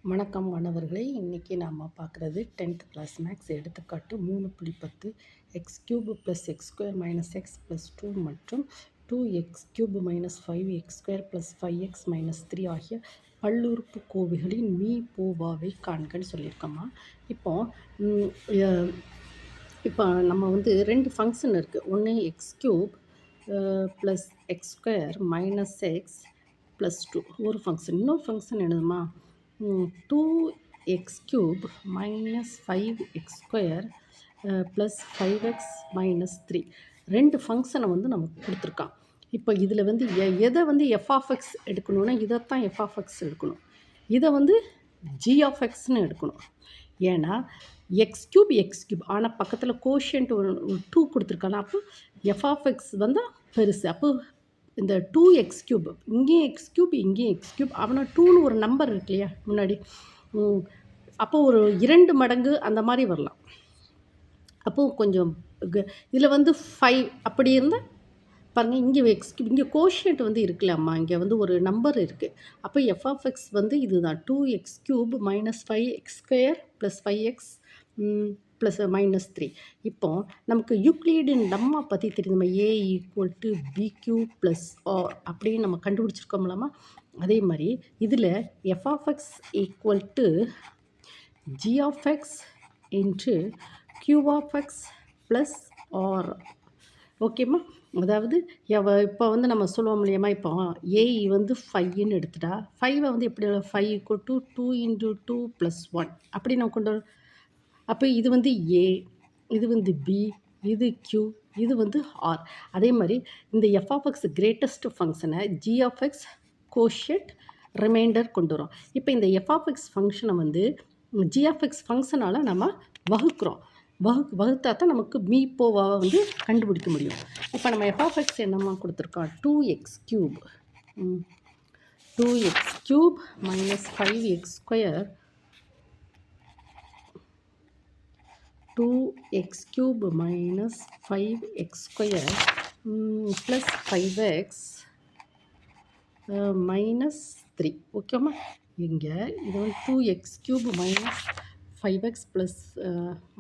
வணக்கம் மாணவர்களே, இன்றைக்கி நாம் பார்க்குறது 10th கிளாஸ் மேக்ஸ் எடுத்துக்காட்டு 3.10 X cube plus x square minus x plus 2 மற்றும் 2x cube minus 5x square plus 5x minus 3 ஆகிய பல்லுறுப்புக்கோவைகளின் போவாவை காண்கன்னு சொல்லியிருக்கோமா. இப்போ நம்ம வந்து ரெண்டு ஃபங்க்ஷன் இருக்குது. ஒன்று X cube plus x square minus x plus 2 ஒரு ஃபங்க்ஷன். இன்னொரு ஃபங்க்ஷன் என்னதுமா, 2x cube minus 5x square plus 5x minus 3 ரெண்டு ஃபங்க்ஷனை வந்து நமக்கு கொடுத்துருக்கான். இப்போ இதில் வந்து எதை வந்து எஃப் ஆஃப் எக்ஸ் எடுக்கணும்னா இதைத்தான் எஃப் ஆஃப் எக்ஸ் எடுக்கணும், இதை வந்து ஜி ஆஃப் எக்ஸ்னு எடுக்கணும். ஏன்னா எக்ஸ் கியூப் ஆனால் பக்கத்தில் கோஷியன்ட் 2 கொடுத்துருக்காங்க. அப்போ எஃப் ஆஃப் எக்ஸ் வந்து பெருசு. அப்போ இந்த 2x கியூப் இங்கேயும் எக்ஸ் கியூப் இங்கேயும் எக்ஸ் கியூப், அவனை 2ன்னு ஒரு நம்பர் இருக்கு இல்லையா முன்னாடி, அப்போது ஒரு 2 மடங்கு அந்த மாதிரி வரலாம். அப்போது கொஞ்சம் இதில் வந்து 5 அப்படி இருந்தால் பாருங்கள், இங்கே எக்ஸ் கியூப் இங்கே கோஷியன்ட் வந்து இருக்குல்லம்மா, இங்கே வந்து ஒரு நம்பர் இருக்குது. அப்போ எஃப் ஆஃப் எக்ஸ் வந்து இதுதான் 2x cube minus 5x square plus 5x plus minus 3. இப்போ நமக்கு யூக்ளிடியன் லெம்மா பற்றி தெரியும். நம்ம a equal to b q plus r அப்படின்னு நம்ம கண்டுபிடிச்சிருக்கோம்லாமா. அதே மாதிரி இதில் f of x equal to g of x into q of x plus r. ஓகேம்மா. அதாவது இப்போ வந்து நம்ம சொல்லுவோம் இல்லையாம்மா, இப்போ ஏஇ வந்து 5ன்னு எடுத்துட்டா 5 வந்து எப்படி 5 ஈக்குவல் டு 2 இன்ட்டு 2 ப்ளஸ் 1 அப்படி நம்ம கொண்டு வரோம். அப்போ இது வந்து ஏ, இது வந்து பி, இது கியூ, இது வந்து ஆர். அதே மாதிரி இந்த எஃப் ஆஃப் எக்ஸ் கிரேட்டஸ்ட் ஃபங்க்ஷனை g of x quotient remainder கொண்டு வரோம். இப்போ இந்த எஃப் ஆஃப் எக்ஸ் ஃபங்க்ஷனை வந்து ஜி ஆஃப் எக்ஸ் ஃபங்க்ஷனால் நம்ம வகுக்கிறோம். வகுத்தா தான் நமக்கு போவாவை வந்து கண்டுபிடிக்க முடியும். இப்போ நம்ம எஃப் ஆஃப் எக்ஸ் என்னம்மா கொடுத்துருக்கோம், 2x cube minus 5x square 2x cube minus 5x square plus 5x minus 3. ஓகேம்மா. இங்கே இது வந்து 2x cube minus 5x plus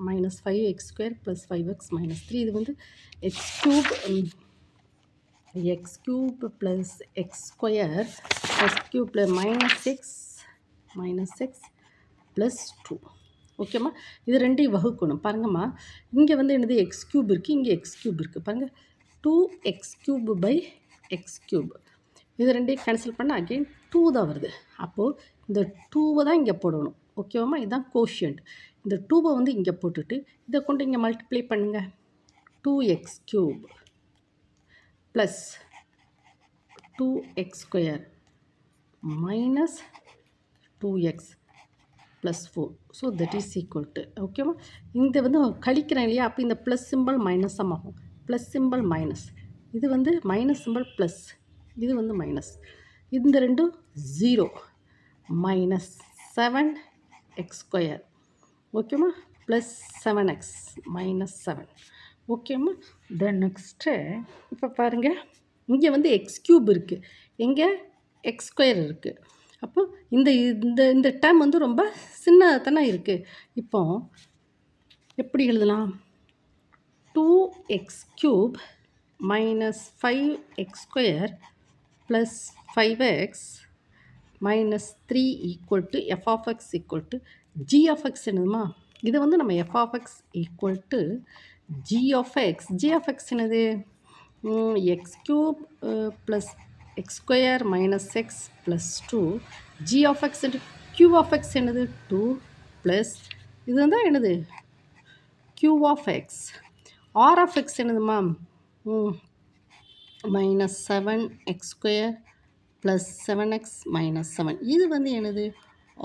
minus 5x square plus 5x minus 3. இது வந்து x cube plus x square plus minus x plus 2. ஓகேம்மா. இது ரெண்டையும் வகுக்கணும். பாருங்கம்மா, இங்கே வந்து என்னது எக்ஸ் கியூப் இருக்குது, இங்கே எக்ஸ் கியூப் இருக்குது. பாருங்கள், 2x cube by X cube. இது ரெண்டையும் கேன்சல் பண்ணால் அகெயின் 2 தான் வருது. அப்போது இந்த 2வை தான் இங்கே போடணும். ஓகேவாம்மா. இதுதான் கோஷியன்ட். இந்த 2வை வந்து இங்கே போட்டுட்டு இதை கொண்டு இங்கே மல்டிப்ளை பண்ணுங்கள். 2x cube plus 2x square minus 2x plus 4. So that is equal to, ஓகேவா. இந்த வந்து கழிக்கிறேன் இல்லையா, அப்போ இந்த ப்ளஸ் சிம்பிள் மைனஸாக ஆகும். ப்ளஸ் சிம்பிள் மைனஸ், இது வந்து மைனஸ் சிம்பிள் ப்ளஸ், இது வந்து மைனஸ், இந்த ரெண்டும் 0 மைனஸ் 7x ஸ்கொயர். ஓகேம்மா. Plus 7x minus 7. ஓகேம்மா. தென் நெக்ஸ்ட்டு இப்போ பாருங்கள், இங்கே வந்து எக்ஸ் கியூப் இருக்குது, எங்கே எக்ஸ் ஸ்கொயர் இருக்குது. அப்போ இந்த இந்த இந்த டேர்ம் வந்து ரொம்ப சின்னதானே இருக்குது. இப்போ எப்படி எழுதலாம், 2x cube minus 5x square plus 5x minus 3 equal to f of x equal to g of x என்னதுமா. இதை வந்து நம்ம f of x equal to g of x என்னது, x cube plus x square minus x plus 2 g of x q of x என்னது 2 plus இது வந்து என்னது q of x. R of x என்னதுமா, minus 7x square plus 7x minus 7. இது வந்து என்னது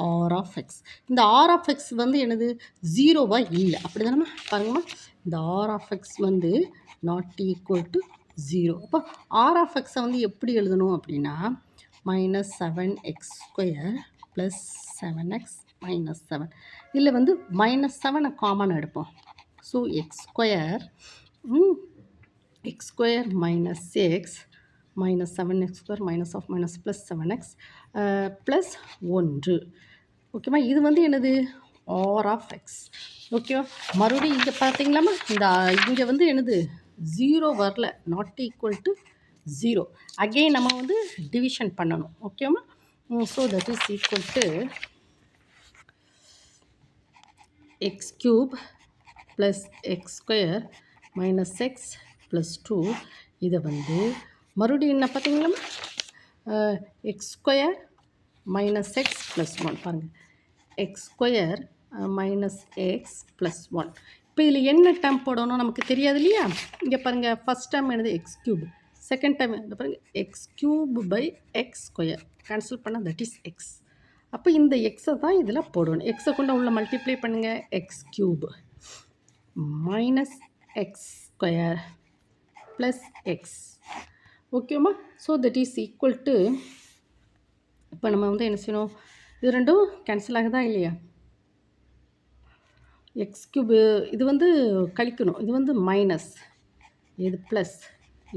r of X. இந்த ஆர் ஆஃப் எக்ஸ் வந்து என்னது ஜீரோவாக இல்லை, அப்படி தானே பாருங்கம்மா. இந்த ஆர் ஆஃப் எக்ஸ் வந்து நாட் ஈக்குவல் டு 0. அப்போ ஆர் ஆஃப் எக்ஸை வந்து எப்படி எழுதணும் அப்படின்னா, minus 7x square plus 7x minus 7. இதில் வந்து மைனஸ் 7 காமன் எடுப்போம். So x square minus x minus 7x square minus of minus plus 7x plus 1. ஓகேவா? இது வந்து என்னது? R of x. ஓகேவா? மறுபடியும் இங்கே பார்த்தீங்களாம்மா, இங்கே வந்து என்னது? 0 வரல. Not equal to 0. அகெயின் நம்ம வந்து டிவிஷன் பண்ணணும். ஓகேவா? So that is equal to x cube plus x square minus x plus 2. இதை வந்து மறுபடியும் என்ன பார்த்தீங்களாம்மா? X square minus x plus 1 பாருங்கள். X square minus x plus 1. இப்போ இதில் என்ன டேர்ம் போடணும் நமக்கு தெரியாது இல்லையா? இங்கே பாருங்கள், ஃபஸ்ட் டேர்ம் என்னது? X cube. செகண்ட் டைம் என்ன பாருங்கள்? X cube by x square. Cancel பண்ணால் தட் இஸ் எக்ஸ். அப்போ இந்த எக்ஸை தான் இதில் போடணும். எக்ஸை கொண்டு உள்ள மல்டிப்ளை பண்ணுங்கள். X cube minus x square plus x. ஓகேம்மா? So that is equal to, இப்போ நம்ம வந்து என்ன செய்யணும்? இது ரெண்டும் கேன்சல் ஆகுதா இல்லையா? எக்ஸ் கியூபு இது வந்து கழிக்கணும். இது வந்து மைனஸ், இது ப்ளஸ்,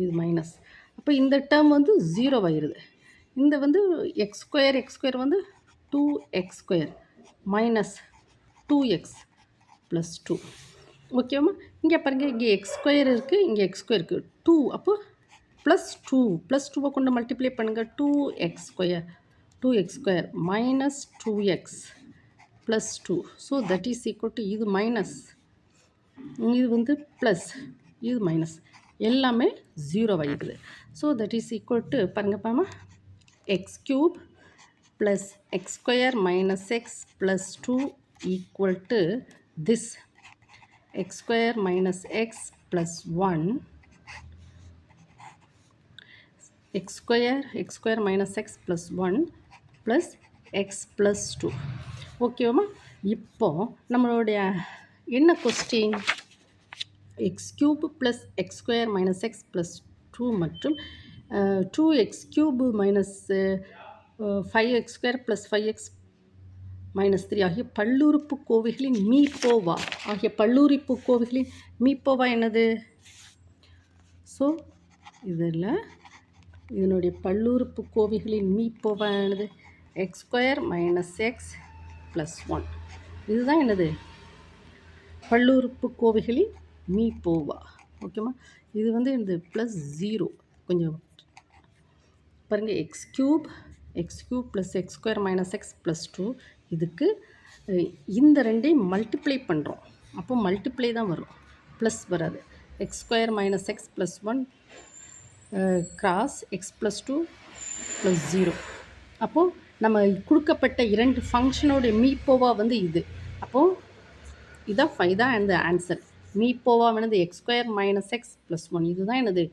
இது மைனஸ். அப்போ இந்த டேர்ம் வந்து 0 ஆயிடுது. இந்த வந்து எக்ஸ் ஸ்கொயர் வந்து 2x square minus 2x plus 2. ஓகேம்மா? இங்கே பாருங்கள், இங்கே எக்ஸ் ஸ்கொயர் இருக்குது, இங்கே எக்ஸ் ஸ்கொயர் இருக்குது. 2 அப்போ ப்ளஸ் 2 கொண்டு மல்டிப்ளை பண்ணுங்கள். 2x square minus 2x plus 2. So that is equal to, இது மைனஸ், இது வந்து ப்ளஸ், இது மைனஸ், எல்லாமே 0 ஆகிடுது. So that is equal to, பாருங்கப்பாம்மா, x cube plus x square minus x plus 2 equal to this x square minus x plus 1 x square minus x plus 1 plus x plus 2. ஓகேவாம்மா? இப்போது நம்மளுடைய என்ன question? X cube plus x square minus x plus 2 மற்றும் 2x cube minus 5x square plus 5x minus 3 ஆகிய பல்லுறுப்புக்கோவைகளின் மீப்போவா என்னது? So இதில் இதனுடைய பல்லுறுப்புக்கோவைகளின் மீப்போவா என்னது? X square minus x plus 1. இதுதான் என்னது? பல்லுறுப்புக்கோவைகளின் மீப்போவா. ஓகேம்மா? இது வந்து இந்த ப்ளஸ் 0 கொஞ்சம் பாருங்கள். X cube plus x square minus x plus 2, இதுக்கு இந்த ரெண்டையும் மல்டிப்ளை பண்ணுறோம். அப்போ மல்டிப்ளை தான் வரும், ப்ளஸ் வராது. X square minus x plus 1 cross X plus 2 plus 0. அப்போது நம்ம கொடுக்கப்பட்ட இரண்டு ஃபங்க்ஷனோடைய மீப்போவா வந்து இது. அப்போது இதான் எனது ஆன்சர். மீப்போவா என்னது? X square minus x plus 1. இதுதான் எனது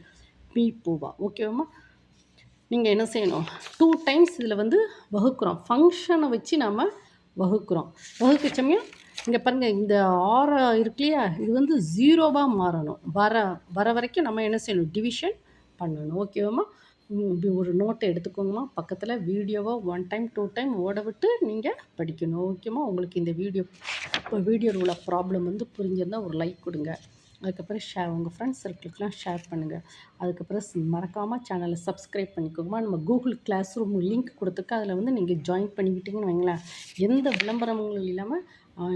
மீப்போவா. ஓகேவாம்மா? நீங்கள் என்ன செய்யணும்? 2 டைம்ஸ் இதில் வந்து வகுக்கிறோம். ஃபங்க்ஷனை வச்சு நாம் வகுக்கிறோம். வகுக்க சமயம் இங்கே பாருங்கள், இந்த 6 இருக்கு இல்லையா, இது வந்து 0வாக மாறணும். வர வரைக்கும் நம்ம என்ன செய்யணும்? டிவிஷன் பண்ணணும். ஓகேவாம்மா? இப்படி ஒரு நோட்டை எடுத்துக்கோங்கம்மா. பக்கத்தில் வீடியோவை 1 டைம் 2 டைம் ஓட விட்டு நீங்கள் படிக்கணும். ஓகேம்மா? உங்களுக்கு இந்த வீடியோவில் உள்ள ப்ராப்ளம் வந்து புரிஞ்சிருந்தால் ஒரு லைக் கொடுங்க. அதுக்கப்புறம் உங்கள் ஃப்ரெண்ட்ஸ் சர்க்கிளுக்கெலாம் ஷேர் பண்ணுங்கள். அதுக்கப்புறம் மறக்காமல் சேனலை சப்ஸ்கிரைப் பண்ணிக்கோங்கம்மா. நம்ம கூகுள் கிளாஸ் ரூம் லிங்க் கொடுத்துருக்கு, அதில் வந்து நீங்கள் ஜாயின் பண்ணிக்கிட்டீங்கன்னு வைங்களேன், எந்த விளம்பரங்களும் இல்லாமல்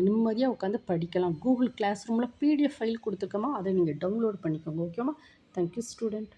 நிம்மதியாக உட்காந்து படிக்கலாம். கூகுள் கிளாஸ் ரூமில் PDF ஃபைல் கொடுத்துருக்கோமா, அதை நீங்கள் டவுன்லோட் பண்ணிக்கோங்க. ஓகேம்மா? Thank you student.